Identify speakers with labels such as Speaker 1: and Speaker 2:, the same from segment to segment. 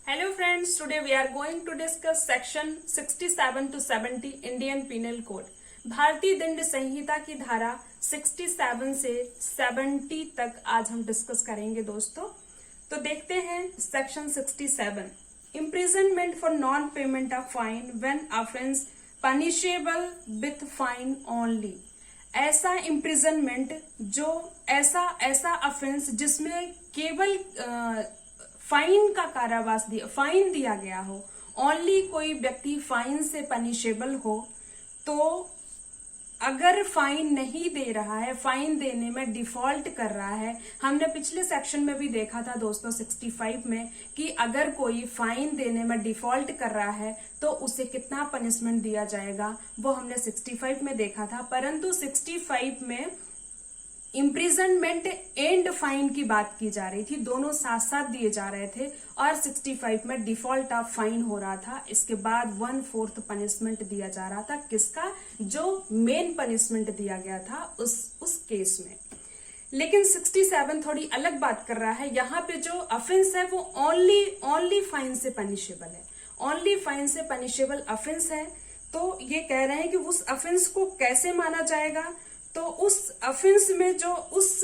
Speaker 1: Hello friends, today we are going to discuss section 67 to 70 Indian Penal Code। भारतीय दंड संहिता की धारा 67 से 70 तक आज हम डिस्कस करेंगे दोस्तों। तो देखते हैं section 67, imprisonment for non payment of fine when offence punishable with fine only. ऐसा इम्प्रिजनमेंट जो ऐसा ऑफेंस जिसमें केवल फाइन का कारावास फाइन दिया गया हो, ओनली कोई व्यक्ति फाइन से पनिशेबल हो। तो अगर फाइन नहीं दे रहा है, फाइन देने में डिफॉल्ट कर रहा है, हमने पिछले सेक्शन में भी देखा था दोस्तों 65 में कि अगर कोई फाइन देने में डिफॉल्ट कर रहा है तो उसे कितना पनिशमेंट दिया जाएगा, वो हमने 65 में देखा था। परंतु 65 में इम्प्रिजनमेंट एंड फाइन की बात की जा रही थी, दोनों साथ साथ दिए जा रहे थे। और 65 में डिफॉल्ट ऑफ फाइन हो रहा था, इसके बाद 1/4 पनिशमेंट दिया जा रहा था। किसका? जो मेन पनिशमेंट दिया गया था उस केस में। लेकिन 67 थोड़ी अलग बात कर रहा है। यहाँ पे जो ऑफेंस है वो ओनली फाइन से पनिशेबल है, ओनली फाइन से पनिशेबल ऑफेंस है। तो ये कह रहे हैं कि उस ऑफेंस को कैसे माना जाएगा। तो उस ऑफेंस में जो उस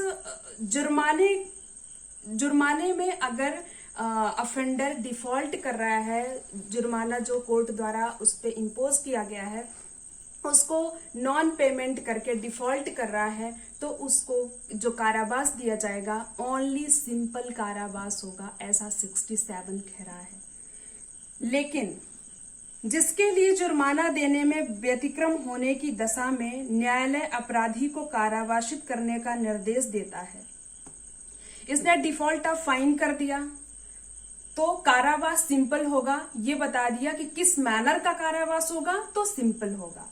Speaker 1: जुर्माने में अगर ऑफेंडर डिफॉल्ट कर रहा है, जुर्माना जो कोर्ट द्वारा उस पर इम्पोज किया गया है उसको नॉन पेमेंट करके डिफॉल्ट कर रहा है, तो उसको जो कारावास दिया जाएगा ओनली सिंपल कारावास होगा, ऐसा 67 कह रहा है। लेकिन जिसके लिए जुर्माना देने में व्यतिक्रम होने की दशा में न्यायालय अपराधी को कारावासित करने का निर्देश देता है। इसने डिफॉल्ट ऑफ फाइन कर दिया तो कारावास सिंपल होगा, ये बता दिया कि किस मैनर का कारावास होगा, तो सिंपल होगा।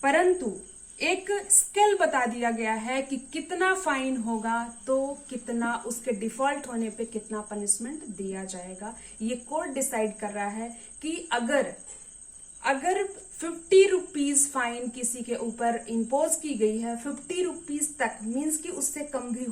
Speaker 1: परंतु एक स्केल बता दिया गया है कि कितना फाइन होगा, तो कितना उसके डिफॉल्ट होने पे कितना पनिशमेंट दिया जाएगा। ये कोर्ट डिसाइड कर रहा है कि अगर 50 रुपीज फाइन किसी के ऊपर इम्पोज की गई है, 50 रुपीज तक मीन्स कि उससे कम भी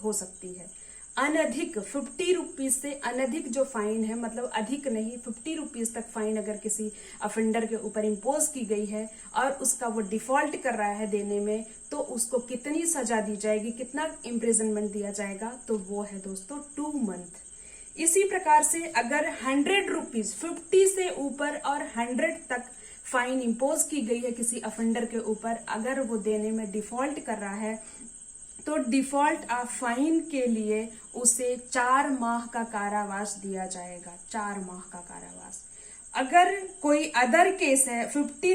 Speaker 1: हो सकती है। अनधिक 50 रुपीज से अनधिक जो फाइन है, मतलब अधिक नहीं, 50 रुपीज तक फाइन अगर किसी ऑफेंडर के ऊपर इम्पोज की गई है और उसका वो डिफॉल्ट कर रहा है देने में, तो उसको कितनी सजा दी जाएगी, कितना इम्प्रिजनमेंट दिया जाएगा, तो वो है दोस्तों 2 मंथ। इसी प्रकार से अगर 100 रुपीज 50 से ऊपर और 100 तक फाइन इम्पोज की गई है किसी ऑफेंडर के ऊपर, अगर वो देने में डिफॉल्ट कर रहा है तो डिफॉल्ट ऑफ फाइन के लिए उसे 4 माह का कारावास दिया जाएगा, 4 माह का कारावास। अगर कोई अदर केस है 100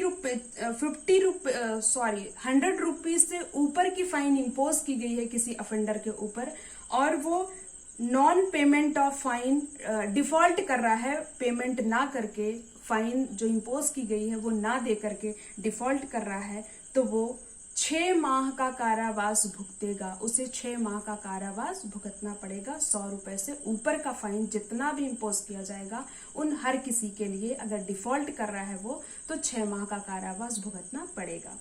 Speaker 1: रुपीज से ऊपर की फाइन इम्पोज की गई है किसी ऑफेंडर के ऊपर और वो non payment of fine default कर रहा है, पेमेंट ना करके फाइन जो इम्पोज की गई है वो ना दे करके डिफॉल्ट कर रहा है, तो वो 6 माह का कारावास भुगतेगा। उसे 6 माह का कारावास भुगतना पड़ेगा। 100 रुपए से ऊपर का फाइन जितना भी इम्पोज किया जाएगा उन हर किसी के लिए अगर डिफॉल्ट कर रहा है वो, तो 6 माह का कारावास भुगतना पड़ेगा।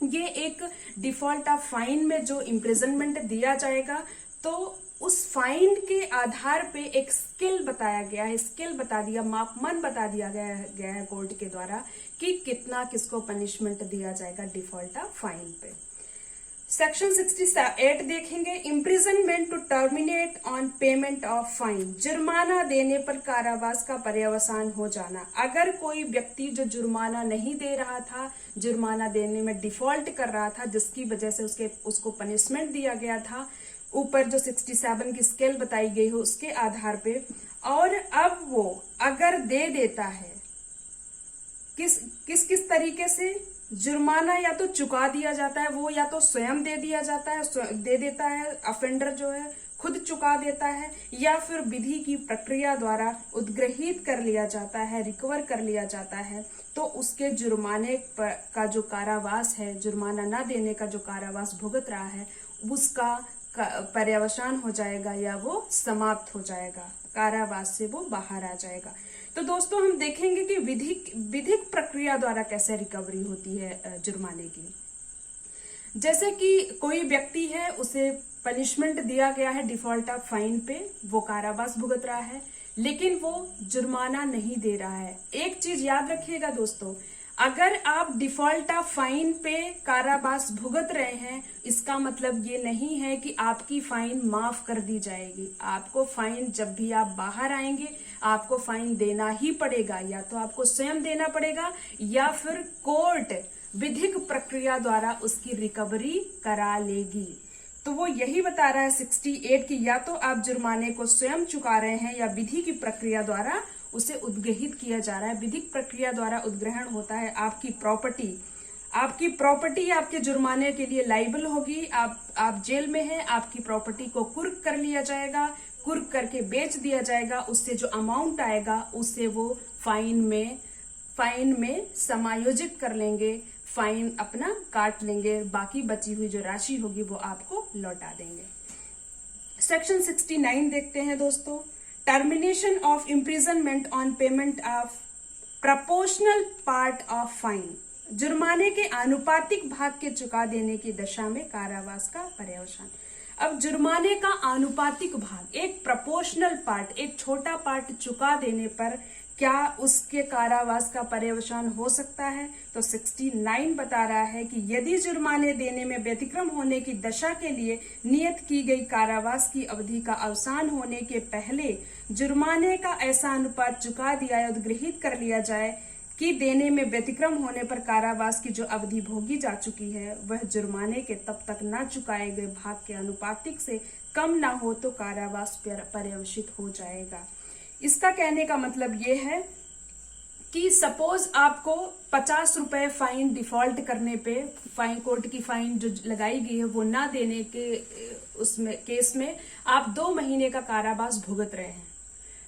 Speaker 1: ये एक डिफॉल्ट ऑफ फाइन में जो इम्प्रिजनमेंट दिया जाएगा, तो उस फाइन के आधार पे एक स्केल बताया गया है, स्केल बता दिया, मापमान बता दिया गया है कोर्ट के द्वारा कि कितना किसको पनिशमेंट दिया जाएगा डिफॉल्ट ऑफ फाइन पे। सेक्शन 68 देखेंगे, imprisonment to terminate on payment of fine. जुर्माना देने पर कारावास का पर्यवसान हो जाना। अगर कोई व्यक्ति जो जुर्माना नहीं दे रहा था, जुर्माना देने में डिफॉल्ट कर रहा था, जिसकी वजह से उसको पनिशमेंट दिया गया था, ऊपर जो 67 की स्केल बताई गई हो उसके आधार पे, और अब वो अगर दे देता है किस तरीके से, जुर्माना या तो चुका दिया जाता है, वो या तो स्वयं दे देता है, ऑफेंडर जो है खुद चुका देता है, या फिर विधि की प्रक्रिया द्वारा उद्ग्रहित कर लिया जाता है, रिकवर कर लिया जाता है, तो उसके जुर्माने का जो कारावास है, जुर्माना ना देने का जो कारावास भुगत रहा है, उसका पर्यवसान हो जाएगा या वो समाप्त हो जाएगा, कारावास से वो बाहर आ जाएगा। तो दोस्तों हम देखेंगे कि विधिक प्रक्रिया द्वारा कैसे रिकवरी होती है जुर्माने की। जैसे कि कोई व्यक्ति है, उसे पनिशमेंट दिया गया है डिफॉल्ट ऑफ फाइन पे, वो कारावास भुगत रहा है, लेकिन वो जुर्माना नहीं दे रहा है। एक चीज याद रखिएगा दोस्तों, अगर आप डिफॉल्ट ऑफ फाइन पे कारावास भुगत रहे हैं, इसका मतलब ये नहीं है कि आपकी फाइन माफ कर दी जाएगी। आपको फाइन जब भी आप बाहर आएंगे आपको फाइन देना ही पड़ेगा, या तो आपको स्वयं देना पड़ेगा या फिर कोर्ट विधिक प्रक्रिया द्वारा उसकी रिकवरी करा लेगी। तो वो यही बता रहा है 68 की या तो आप जुर्माने को स्वयं चुका रहे हैं या विधि की प्रक्रिया द्वारा उसे उद्ग्रहित किया जा रहा है। विधिक प्रक्रिया द्वारा उद्ग्रहण होता है आपकी प्रॉपर्टी। आपकी प्रॉपर्टी आपके जुर्माने के लिए लाइबल होगी। आप जेल में हैं, आपकी प्रॉपर्टी को कुर्क कर लिया जाएगा, कुर्क करके बेच दिया जाएगा। उससे जो अमाउंट आएगा उससे वो फाइन में समायोजित कर लेंगे, फाइन अपना काट लेंगे, बाकी बची हुई जो राशि होगी वो आपको लौटा देंगे। सेक्शन 69 देखते हैं दोस्तों। Termination of imprisonment on payment of proportional part of fine. जुर्माने के आनुपातिक भाग के चुका देने की दशा में कारावास का पर्यवसान। अब जुर्माने का आनुपातिक भाग, एक प्रपोर्शनल पार्ट, एक छोटा पार्ट चुका देने पर क्या उसके कारावास का पर्यवसान हो सकता है? तो 69 बता रहा है कि यदि जुर्माने देने में व्यतिक्रम होने की दशा के लिए नियत की गई कारावास की अवधि का अवसान होने के पहले जुर्माने का ऐसा अनुपात चुका दिया या उद्ग्रहित कर लिया जाए कि देने में व्यतिक्रम होने पर कारावास की जो अवधि भोगी जा चुकी है वह जुर्माने के तब तक न चुकाए गए भाग के अनुपातिक से कम ना हो तो कारावास पर्यवसित हो जाएगा। इसका कहने का मतलब ये है कि सपोज आपको 50 रुपए फाइन डिफॉल्ट करने पे, फाइन कोर्ट की फाइन जो लगाई गई है वो ना देने के उसमें केस में आप 2 महीने का कारावास भुगत रहे हैं।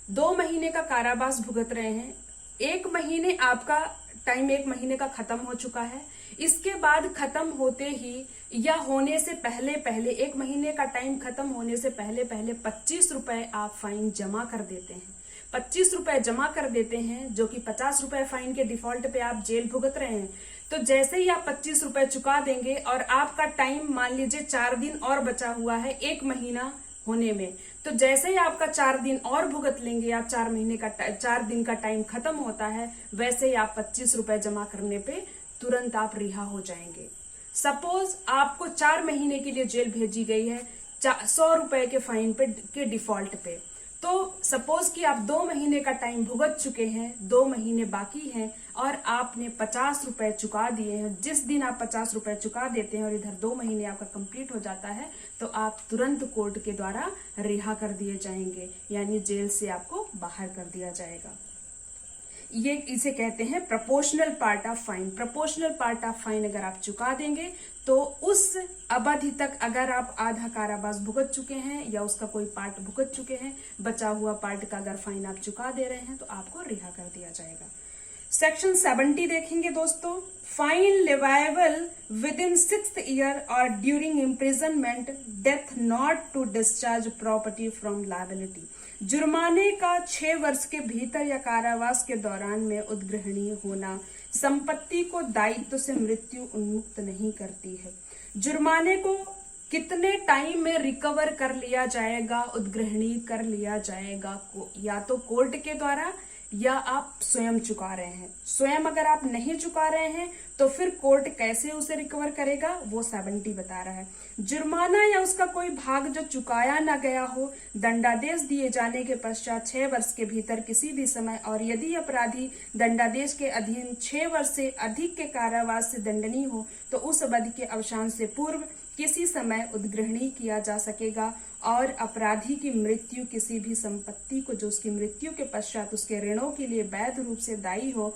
Speaker 1: 2 महीने का कारावास भुगत रहे हैं। 1 महीने आपका टाइम 1 महीने का खत्म हो चुका है। इसके बाद खत्म होते ही या होने से पहले 1 महीने का टाइम खत्म होने से पहले 25 रुपए आप फाइन जमा कर देते हैं। 25 रुपए जमा कर देते हैं, जो कि 50 रुपए फाइन के डिफॉल्ट पे आप जेल भुगत रहे हैं। तो जैसे ही आप 25 रुपए चुका देंगे और आपका टाइम मान लीजिए 4 दिन और बचा हुआ है 1 महीना होने में, तो जैसे ही आपका 4 दिन और भुगत लेंगे, आप 4 दिन का टाइम खत्म होता है, वैसे ही आप 25 रुपए जमा करने पे तुरंत आप रिहा हो जाएंगे। सपोज आपको 4 महीने के लिए जेल भेजी गई है 100 रुपए के फाइन पे के डिफॉल्ट पे, तो सपोज कि आप 2 महीने का टाइम भुगत चुके हैं, 2 महीने बाकी हैं और आपने 50 रुपए चुका दिए हैं। जिस दिन आप 50 रुपए चुका देते हैं और इधर 2 महीने आपका कंप्लीट हो जाता है तो आप तुरंत कोर्ट के द्वारा रिहा कर दिए जाएंगे, यानी जेल से आपको बाहर कर दिया जाएगा। ये इसे कहते हैं proportional part of fine. Proportional part of fine अगर आप चुका देंगे तो उस अवधि तक अगर आप आधा कारावास भुगत चुके हैं या उसका कोई पार्ट भुगत चुके हैं, बचा हुआ पार्ट का अगर फाइन आप चुका दे रहे हैं तो आपको रिहा कर दिया जाएगा। सेक्शन 70 देखेंगे दोस्तों। Fine leviable within 6th year और during imprisonment, death not to discharge property from liability. जुर्माने का 6 वर्ष के भीतर या कारावास के दौरान में उद्ग्रहणीय होना संपत्ति को दायित्व से मृत्यु उन्मुक्त नहीं करती है। जुर्माने को कितने टाइम में रिकवर कर लिया जाएगा, उद्ग्रहणीय कर लिया जाएगा, या तो कोर्ट के द्वारा या आप स्वयं चुका रहे हैं। स्वयं अगर आप नहीं चुका रहे हैं तो फिर कोर्ट कैसे उसे रिकवर करेगा, वो 70 बता रहा है। जुर्माना या उसका कोई भाग जो चुकाया ना गया हो, दंडादेश दिए जाने के पश्चात 6 वर्ष के भीतर किसी भी समय, और यदि अपराधी दंडादेश के अधीन 6 वर्ष से अधिक के कारावास से दंडनीय हो तो उस अवधि के अवसान से पूर्व किसी समय उद्ग्रहणीय किया जा सकेगा। और अपराधी की मृत्यु किसी भी संपत्ति को जो उसकी मृत्यु के पश्चात उसके ऋणों के लिए वैध रूप से दायी हो,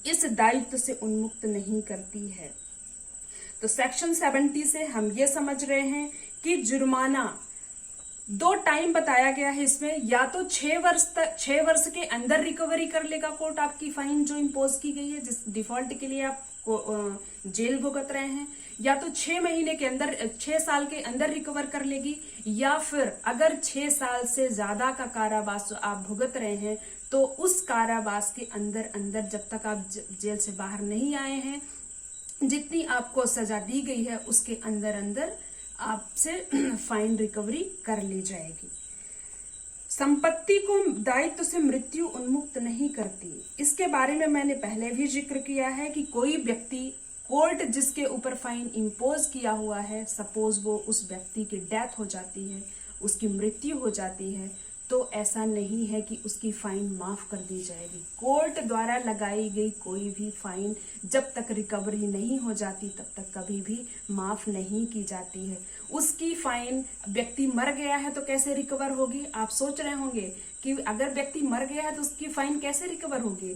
Speaker 1: इस दायित्व से उन्मुक्त नहीं करती है। तो सेक्शन 70 से हम ये समझ रहे हैं कि जुर्माना 2 टाइम बताया गया है इसमें, या तो 6 वर्ष के अंदर रिकवरी कर लेगा कोर्ट आपकी फाइन जो इम्पोज की गई है, जिस डिफॉल्ट के लिए आप जेल भुगत रहे हैं, या तो 6 महीने के अंदर 6 साल के अंदर रिकवर कर लेगी, या फिर अगर 6 साल से ज्यादा का कारावास आप भुगत रहे हैं तो उस कारावास के अंदर जब तक आप जेल से बाहर नहीं आए हैं, जितनी आपको सजा दी गई है उसके अंदर आपसे फाइन रिकवरी कर ली जाएगी। संपत्ति को दायित्व से मृत्यु उन्मुक्त नहीं करती। इसके बारे में मैंने पहले भी जिक्र किया है कि कोई व्यक्ति कोर्ट जिसके ऊपर फाइन इम्पोज किया हुआ है, सपोज वो उस व्यक्ति की डेथ हो जाती है, उसकी मृत्यु हो जाती है, तो ऐसा नहीं है कि उसकी फाइन माफ कर दी जाएगी। कोर्ट द्वारा लगाई गई कोई भी फाइन जब तक रिकवरी नहीं हो जाती तब तक कभी भी माफ नहीं की जाती है। उसकी फाइन, व्यक्ति मर गया है तो कैसे रिकवर होगी? आप सोच रहे होंगे कि अगर व्यक्ति मर गया है तो उसकी फाइन कैसे रिकवर होगी?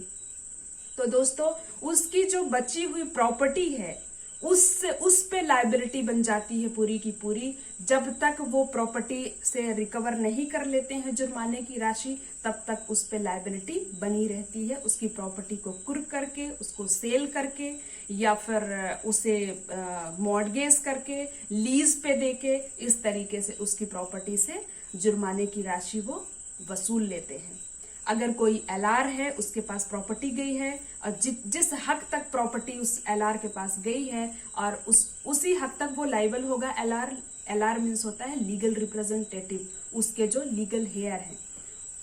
Speaker 1: तो दोस्तों, उसकी जो बची हुई प्रॉपर्टी है उस पे लायबिलिटी बन जाती है पूरी की पूरी। जब तक वो प्रॉपर्टी से रिकवर नहीं कर लेते हैं जुर्माने की राशि, तब तक उस पे लायबिलिटी बनी रहती है। उसकी प्रॉपर्टी को कुर्क करके, उसको सेल करके, या फिर उसे मॉर्गेज करके, लीज पे देके, इस तरीके से उसकी प्रॉपर्टी से जुर्माने की राशि वो वसूल लेते हैं। अगर कोई एलआर है, उसके पास प्रॉपर्टी गई है, और जिस हक तक प्रॉपर्टी उस एलआर के पास गई है और उसी हक तक वो लाइबल होगा। एलआर मीन्स होता है लीगल रिप्रेजेंटेटिव। उसके जो लीगल हेयर हैं,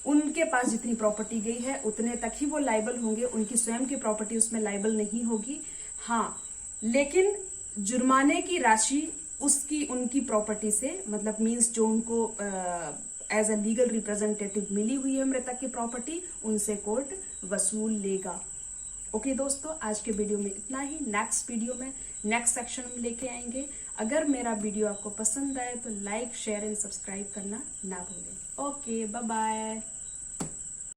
Speaker 1: उनके पास जितनी प्रॉपर्टी गई है उतने तक ही वो लाइबल होंगे। उनकी स्वयं की प्रॉपर्टी उसमें लाइबल नहीं होगी। हाँ, लेकिन जुर्माने की राशि उनकी प्रॉपर्टी से, मतलब मीन्स जो उनको एज अ लीगल रिप्रेजेंटेटिव मिली हुई है मृतक की प्रॉपर्टी, उनसे कोर्ट वसूल लेगा। ओके दोस्तों, आज के वीडियो में इतना ही। नेक्स्ट वीडियो में नेक्स्ट सेक्शन में लेके आएंगे। अगर मेरा वीडियो आपको पसंद आए तो लाइक, शेयर एंड सब्सक्राइब करना ना भूलें। Okay, bye bye.